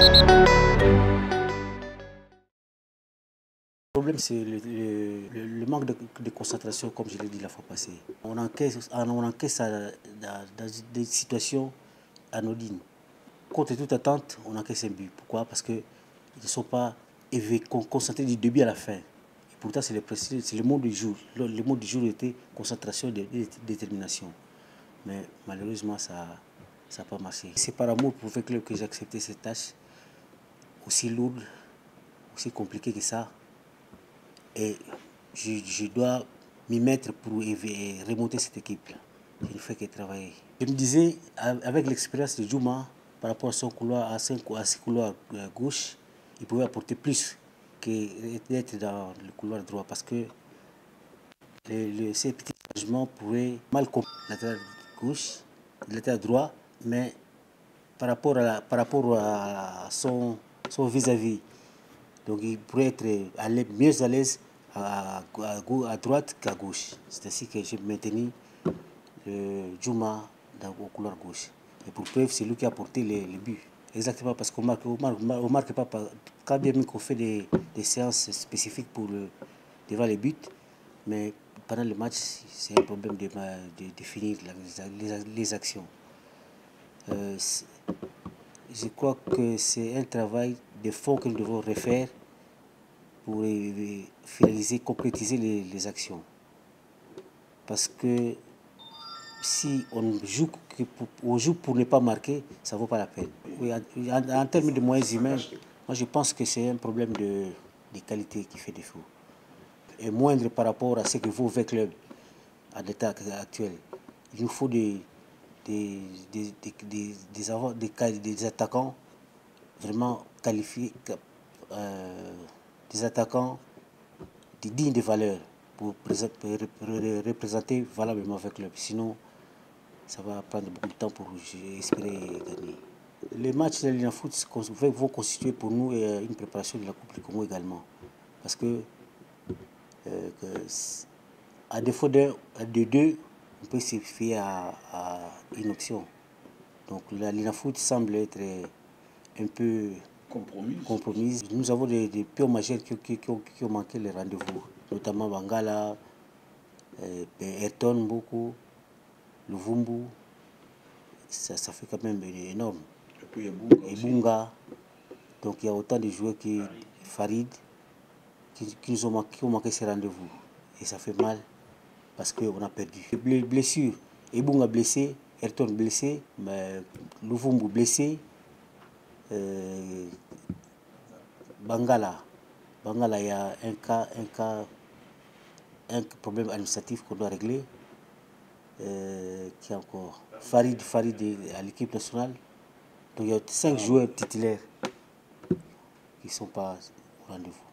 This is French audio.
Le problème, c'est le manque de concentration, comme je l'ai dit la fois passée. On encaisse dans des situations anodines. Contre toute attente, on encaisse un but. Pourquoi? Parce qu'ils ne sont pas concentrés du début à la fin. Et pourtant, c'est le mot du jour. Le mot du jour était concentration et détermination. Mais malheureusement, ça n'a pas marché. C'est par amour pour le club que j'ai accepté cette tâche, aussi lourde, aussi compliquée que ça. Et je dois m'y mettre pour remonter cette équipe-là. Je ne fais que travailler. Je me disais, avec l'expérience de Djouma, par rapport à son couloir, à ses couloirs gauche, il pouvait apporter plus que d'être dans le couloir droit. Parce que ces petits changements pouvaient mal comprendre le latéral gauche, le latéral droit, mais par rapport à son vis-à-vis. Donc il pourrait être mieux à l'aise à droite qu'à gauche. C'est ainsi que j'ai maintenu Djouma au couloir gauche. Et pour preuve, c'est lui qui a porté les buts. Exactement, parce qu'on ne marque pas. Quand bien même qu'on fait des séances spécifiques devant les buts, mais pendant le match, c'est un problème de finir les actions. Je crois que c'est un travail de fond que nous devons refaire pour finaliser, concrétiser les actions. Parce que si on joue pour ne pas marquer, ça ne vaut pas la peine. Oui, en termes de moyens humains, moi je pense que c'est un problème de qualité qui fait défaut. Et moindre par rapport à ce que vaut le club à l'état actuel. Il nous faut des attaquants vraiment qualifiés, des attaquants dignes de valeur pour représenter valablement le club. Sinon, ça va prendre beaucoup de temps pour espérer gagner. Les matchs de l'INAFOOT vont constituer pour nous une préparation de la Coupe du Congo également. Parce que, à défaut de deux, on peut se fier à une option. Donc l'INAFOOT semble être un peu compromise. Nous avons des pions majeurs qui ont manqué les rendez-vous, notamment Bangala, Ayrton beaucoup, Luvumbu. Ça fait quand même énorme. Et Bunga. Donc il y a autant de joueurs qui Farid qui ont manqué ces rendez-vous. Et ça fait mal parce qu'on a perdu. Les blessures, Ebunga blessé, Ayrton blessé, Luvumbu blessé, Bangala, il y a un problème administratif qu'on doit régler. Qui encore Farid à l'équipe nationale. Donc il y a 5 joueurs titulaires qui ne sont pas au rendez-vous.